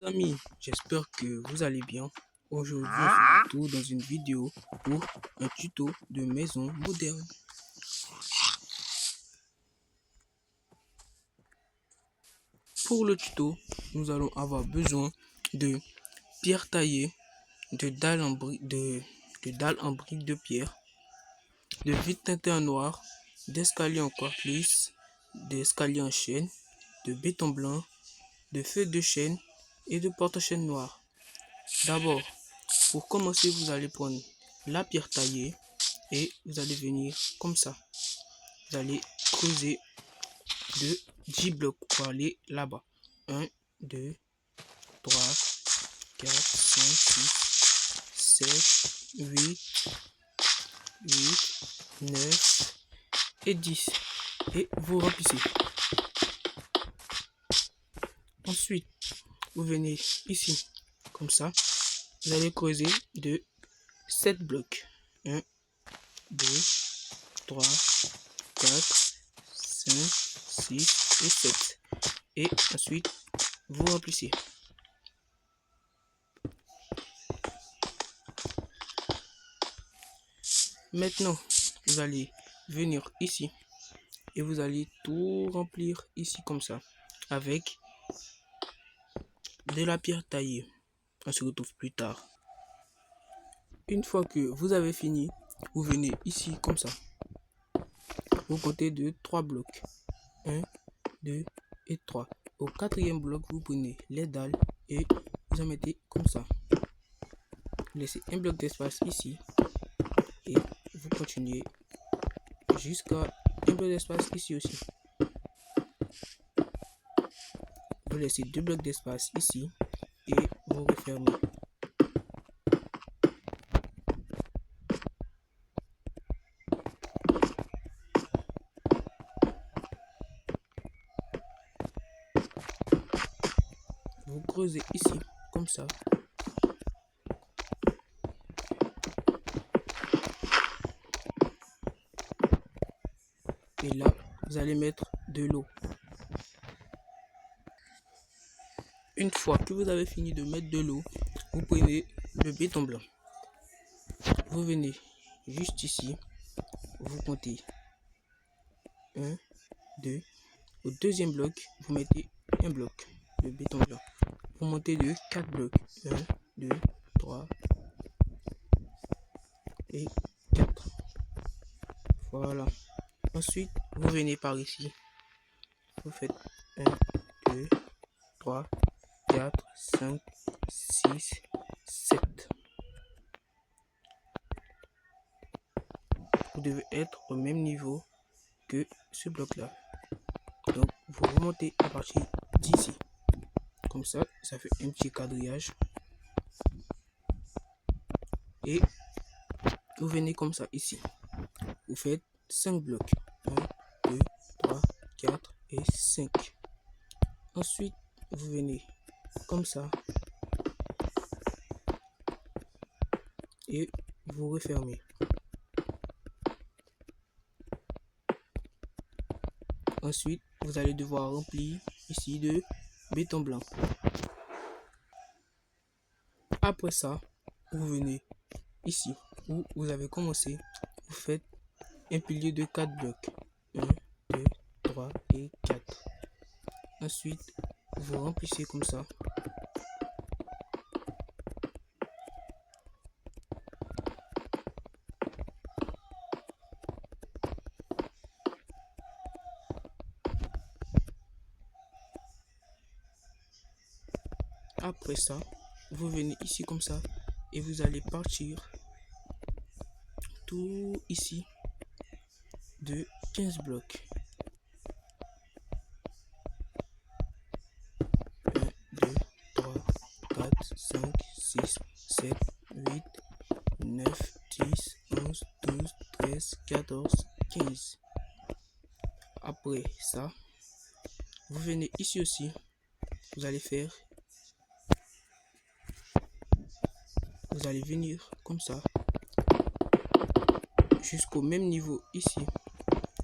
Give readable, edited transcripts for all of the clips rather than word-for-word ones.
Amis, j'espère que vous allez bien. Aujourd'hui, on se retrouve dans une vidéo pour un tuto de maison moderne. Pour le tuto, nous allons avoir besoin de pierre taillée, de dalles en briques de pierre, de vitres teintées en noir, d'escaliers en quartz lisse, d'escaliers en chêne, de béton blanc, de feuilles de chêne et de porte-chaîne noir. D'abord, pour commencer, vous allez prendre la pierre taillée et vous allez venir comme ça. Vous allez creuser de 10 blocs pour aller là-bas. 1, 2, 3, 4, 5, 6, 7, 8, 9 et 10. Et vous remplissez. Ensuite, vous venez ici, comme ça. Vous allez creuser de 7 blocs. 1, 2, 3, 4, 5, 6 et 7. Et ensuite, vous remplissez. Maintenant, vous allez venir ici et vous allez tout remplir ici comme ça avec de la pierre taillée. On se retrouve plus tard. Une fois que vous avez fini, vous venez ici comme ça. Vous comptez de 3 blocs. 1, 2 et 3. Au quatrième bloc, vous prenez les dalles et vous en mettez comme ça. Vous laissez un bloc d'espace ici et vous continuez jusqu'à un bloc d'espace ici aussi. Vous laissez 2 blocs d'espace ici et vous refermez. Vous creusez ici comme ça. Et là, vous allez mettre de l'eau. Une fois que vous avez fini de mettre de l'eau, vous prenez le béton blanc. Vous venez juste ici. Vous comptez 1, 2. Au deuxième bloc, vous mettez un bloc de béton blanc. Vous montez de 4 blocs. 1, 2, 3 et 4. Voilà. Ensuite, vous venez par ici. Vous faites 1, 2, 3, 4, 5, 6, 7. Vous devez être au même niveau que ce bloc-là. Donc, vous remontez à partir d'ici. Comme ça, ça fait un petit quadrillage. Et vous venez comme ça ici. Vous faites 5 blocs. 1, 2, 3, 4 et 5. Ensuite, vous venez comme ça. Et vous refermez. Ensuite, vous allez devoir remplir ici de béton blanc. Après ça, vous venez ici où vous avez commencé. Vous faites un pilier de 4 blocs. 1, 2, 3 et 4. Ensuite, vous remplissez comme ça. Après ça, vous venez ici comme ça et vous allez partir tout ici de 15 blocs. 1, 2, 3, 4, 5, 6, 7, 8, 9, 10, 11, 12, 13, 14, 15. Après ça, vous venez ici aussi. Vous allez faire. Vous allez venir comme ça jusqu'au même niveau ici.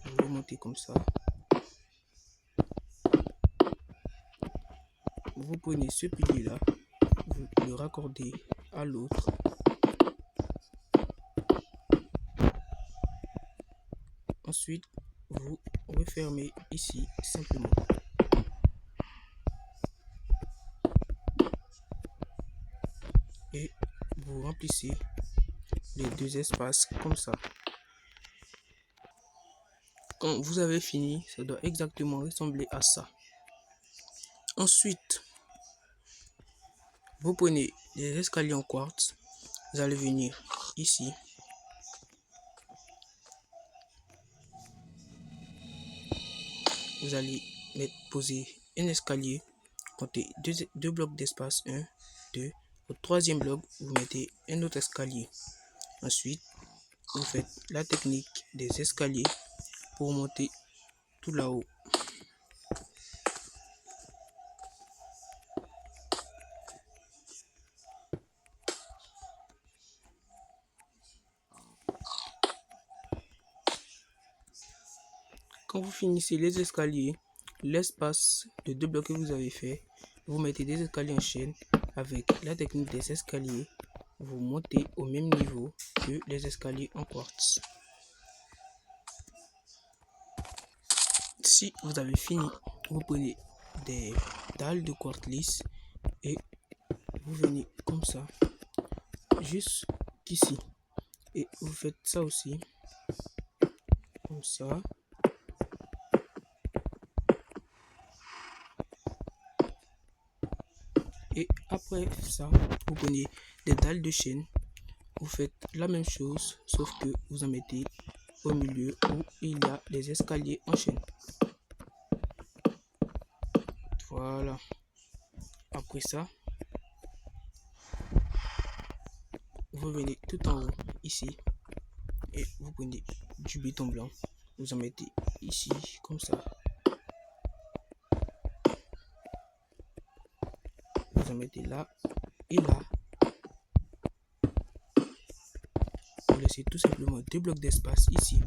Vous remontez comme ça. Vous vous prenez ce pilier là, vous le raccordez à l'autre. Ensuite, vous refermez ici simplement. Et vous remplissez les deux espaces comme ça. Quand vous avez fini, ça doit exactement ressembler à ça. Ensuite, vous prenez des escaliers en quartz. Vous allez venir ici. Vous allez poser un escalier. Comptez deux blocs d'espace. 1, 2. Au troisième bloc, vous mettez un autre escalier. Ensuite, vous faites la technique des escaliers pour monter tout là-haut. Quand vous finissez les escaliers, l'espace de deux blocs que vous avez fait, vous mettez des escaliers en chaîne. Avec la technique des escaliers, vous montez au même niveau que les escaliers en quartz. Si vous avez fini, vous prenez des dalles de quartz lisse et vous venez comme ça, jusqu'ici. Et vous faites ça aussi, comme ça. Et après ça, vous prenez des dalles de chêne. Vous faites la même chose, sauf que vous en mettez au milieu où il y a des escaliers en chaîne. Voilà. Après ça, vous venez tout en haut, ici, et vous prenez du béton blanc. Vous en mettez ici, comme ça. Vous en mettez là et là. Vous laissez tout simplement deux blocs d'espace ici.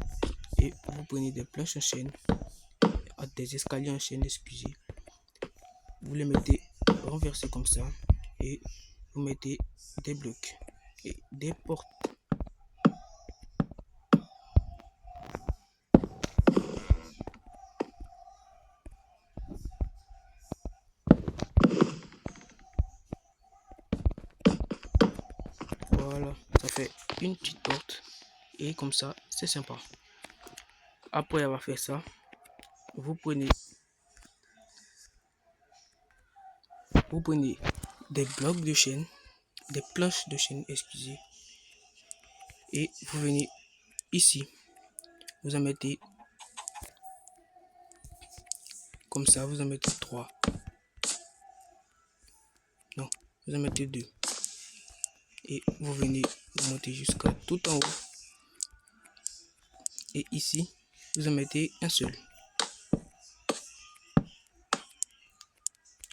Et vous prenez des planches en chaîne, des escaliers en chaîne, excusez. Vous les mettez renversés comme ça. Et vous mettez des blocs et des portes. Voilà, ça fait une petite porte. Et comme ça, c'est sympa. Après avoir fait ça, vous prenez des blocs de chaîne, des planches de chaîne, excusez, et vous venez ici, vous en mettez comme ça, vous en mettez 3, non, vous en mettez 2, et vous venez monter jusqu'à tout en haut, et ici, vous en mettez un seul.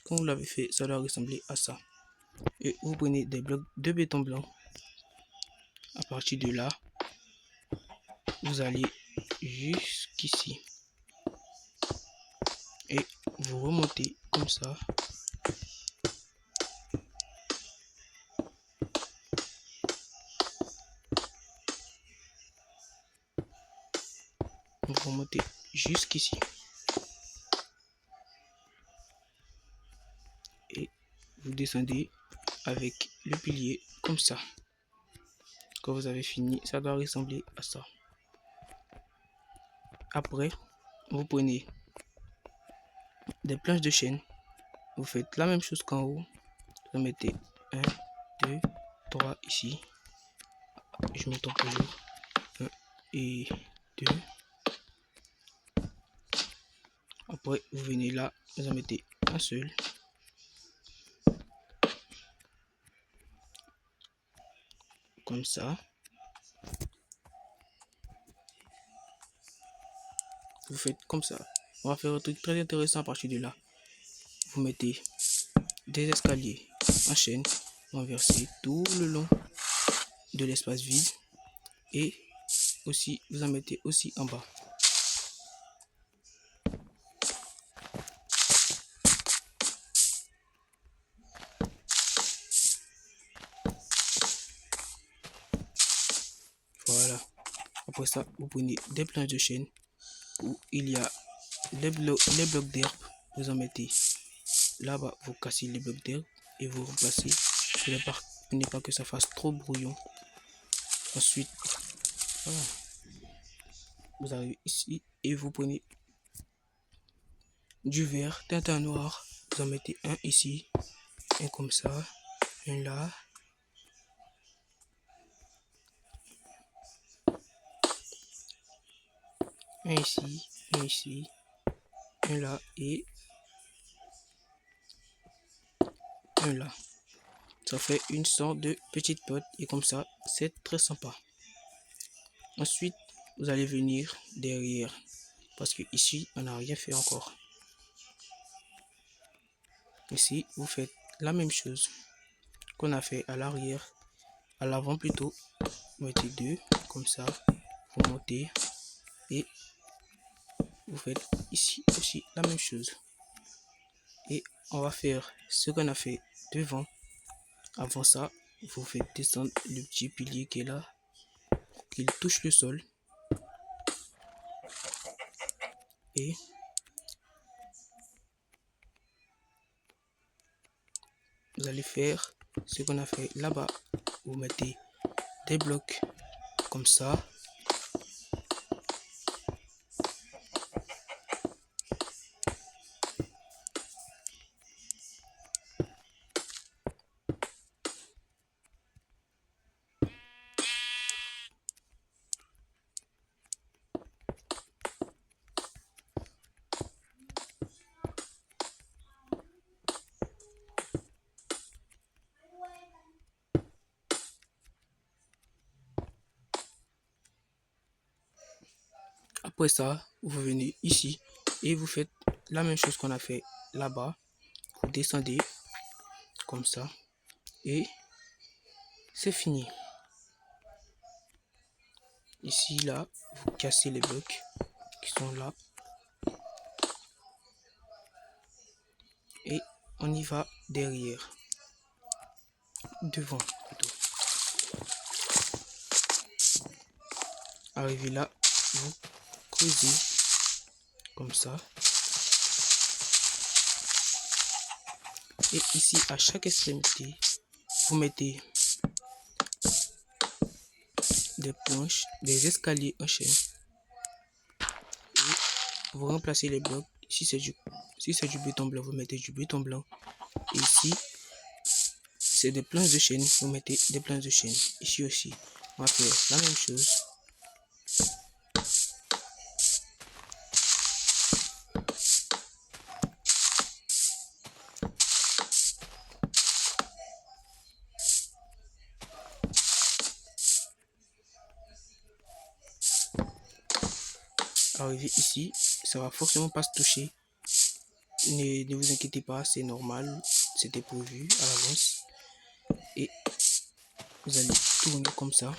Quand vous l'avez fait, ça doit ressembler à ça. Et vous prenez des blocs de béton blanc. À partir de là, vous allez jusqu'ici. Et vous remontez comme ça. Vous remontez jusqu'ici. Et vous descendez avec le pilier comme ça. Quand vous avez fini, ça doit ressembler à ça. Après, vous prenez des planches de chaîne. Vous faites la même chose qu'en haut. Vous mettez 1, 2, 3 ici. Je me trompe toujours. 1 et 2. Après, vous venez là, vous en mettez un seul. Comme ça. Vous faites comme ça. On va faire un truc très intéressant à partir de là. Vous mettez des escaliers en chaîne renversés tout le long de l'espace vide. Et aussi, vous en mettez aussi en bas. Voilà. Après ça, vous prenez des planches de chêne où il y a les blocs d'herbe. Vous en mettez là-bas, vous cassez les blocs d'herbe et vous remplacez pour ne pas que ça fasse trop brouillon. Ensuite, voilà, vous arrivez ici et vous prenez du verre teint noir. Vous en mettez un ici, un comme ça, un là. Un ici, un là et un là. Ça fait une sorte de petite pote et comme ça, c'est très sympa. Ensuite, vous allez venir derrière parce que ici, on n'a rien fait encore. Ici, vous faites la même chose qu'on a fait à l'arrière, à l'avant plutôt. Vous mettez deux comme ça, vous montez et vous faites ici aussi la même chose. Et on va faire ce qu'on a fait devant. Avant ça, vous faites descendre le petit pilier qui est là, qu'il touche le sol. Et vous allez faire ce qu'on a fait là-bas. Vous mettez des blocs comme ça. Après ça, vous venez ici et vous faites la même chose qu'on a fait là-bas. Vous descendez comme ça et c'est fini. Ici, là, vous cassez les blocs qui sont là. Et on y va derrière. Devant plutôt. Arrivé là, vous creusez comme ça. Et ici, à chaque extrémité, vous mettez des planches, des escaliers en chaîne. Et vous remplacez les blocs. Si c'est du béton blanc, vous mettez du béton blanc. Et ici, c'est des planches de chaîne, vous mettez des planches de chaîne. Ici aussi, on va faire la même chose. Arrivé ici, ça va forcément pas se toucher. Ne vous inquiétez pas, c'est normal, c'était prévu à l'avance. Et vous allez tourner comme ça.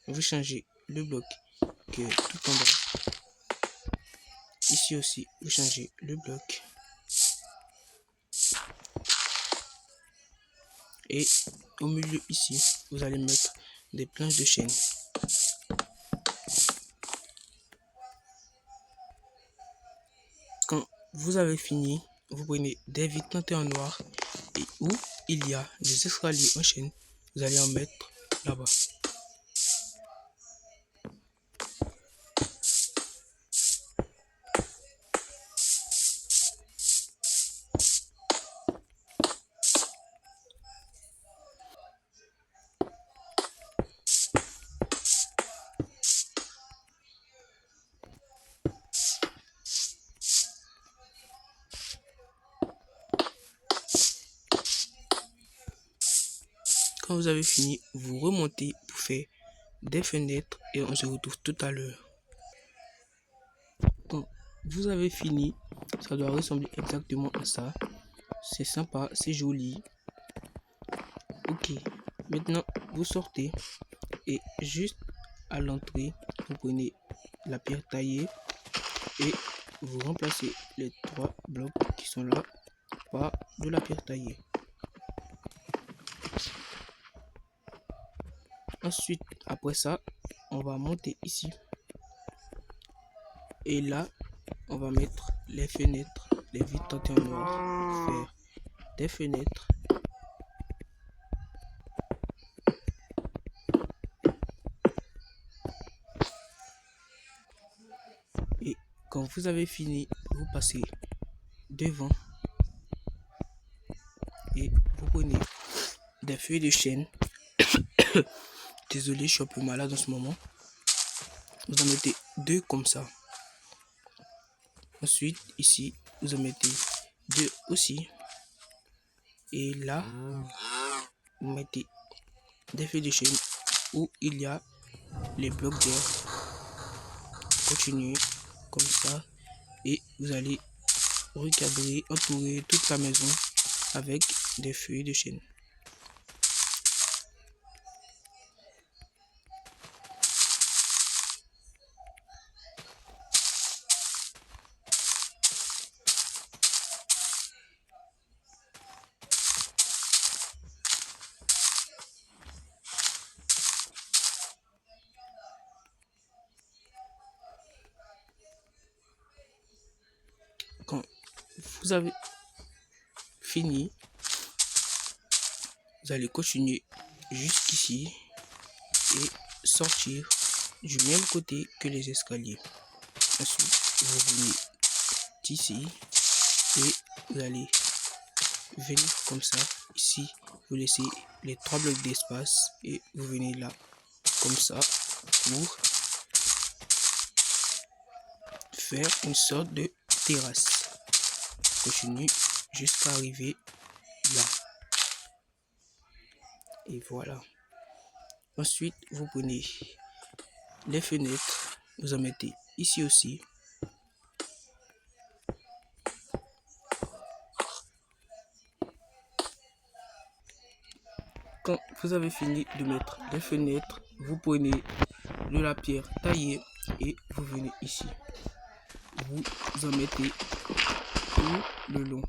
Vous changez le bloc qui est tout en bas. Ici aussi, vous changez le bloc. Et au milieu ici, vous allez mettre des planches de chaîne. Quand vous avez fini, vous prenez des vitres teintées en noir et où il y a des escaliers en chaîne, vous allez en mettre là-bas. Quand vous avez fini, vous remontez pour faire des fenêtres et on se retrouve tout à l'heure. Quand vous avez fini, ça doit ressembler exactement à ça. C'est sympa, c'est joli. Ok, maintenant vous sortez et juste à l'entrée, vous prenez la pierre taillée et vous remplacez les 3 blocs qui sont là par de la pierre taillée. Ensuite, après ça, on va monter ici. Et là, on va mettre les fenêtres, les vitres teintées en noir, faire des fenêtres. Et quand vous avez fini, vous passez devant et vous prenez des feuilles de chêne. Désolé, je suis un peu malade en ce moment. Vous en mettez 2 comme ça. Ensuite, ici, vous en mettez 2 aussi. Et là, vous mettez des feuilles de chêne où il y a les blocs d'air. Continuez comme ça. Et vous allez recadrer, entourer toute la maison avec des feuilles de chêne. Quand vous avez fini, vous allez continuer jusqu'ici et sortir du même côté que les escaliers. Ensuite, vous venez ici et vous allez venir comme ça. Ici, vous laissez les 3 blocs d'espace et vous venez là comme ça pour faire une sorte de terrasse. Continue jusqu'à arriver là. Et voilà. Ensuite, vous prenez les fenêtres, vous en mettez ici aussi. Quand vous avez fini de mettre les fenêtres, vous prenez de la pierre taillée et vous venez ici. Vous en mettez tout le long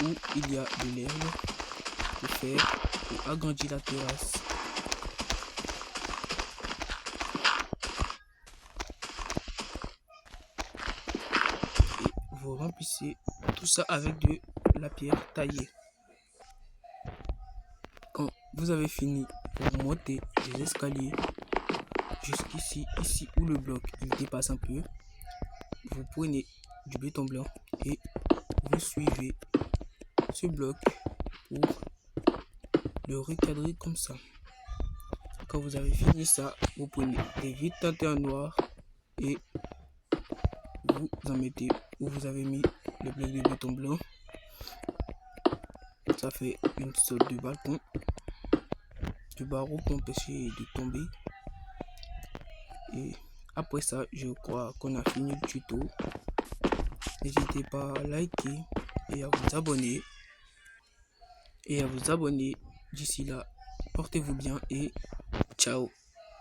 où il y a de l'herbe pour agrandir la terrasse. Et vous remplissez tout ça avec de la pierre taillée. Quand vous avez fini, vous montez les escaliers jusqu'ici, ici où le bloc il dépasse un peu. Vous prenez du béton blanc et vous suivez ce bloc pour le recadrer comme ça. Quand vous avez fini ça, vous prenez des vitres teintées en noir et vous en mettez où vous avez mis le bloc de béton blanc. Ça fait une sorte de balcon, de barreau pour empêcher de tomber. Et après ça, je crois qu'on a fini le tuto. N'hésitez pas à liker et à vous abonner. D'ici là, portez-vous bien et ciao.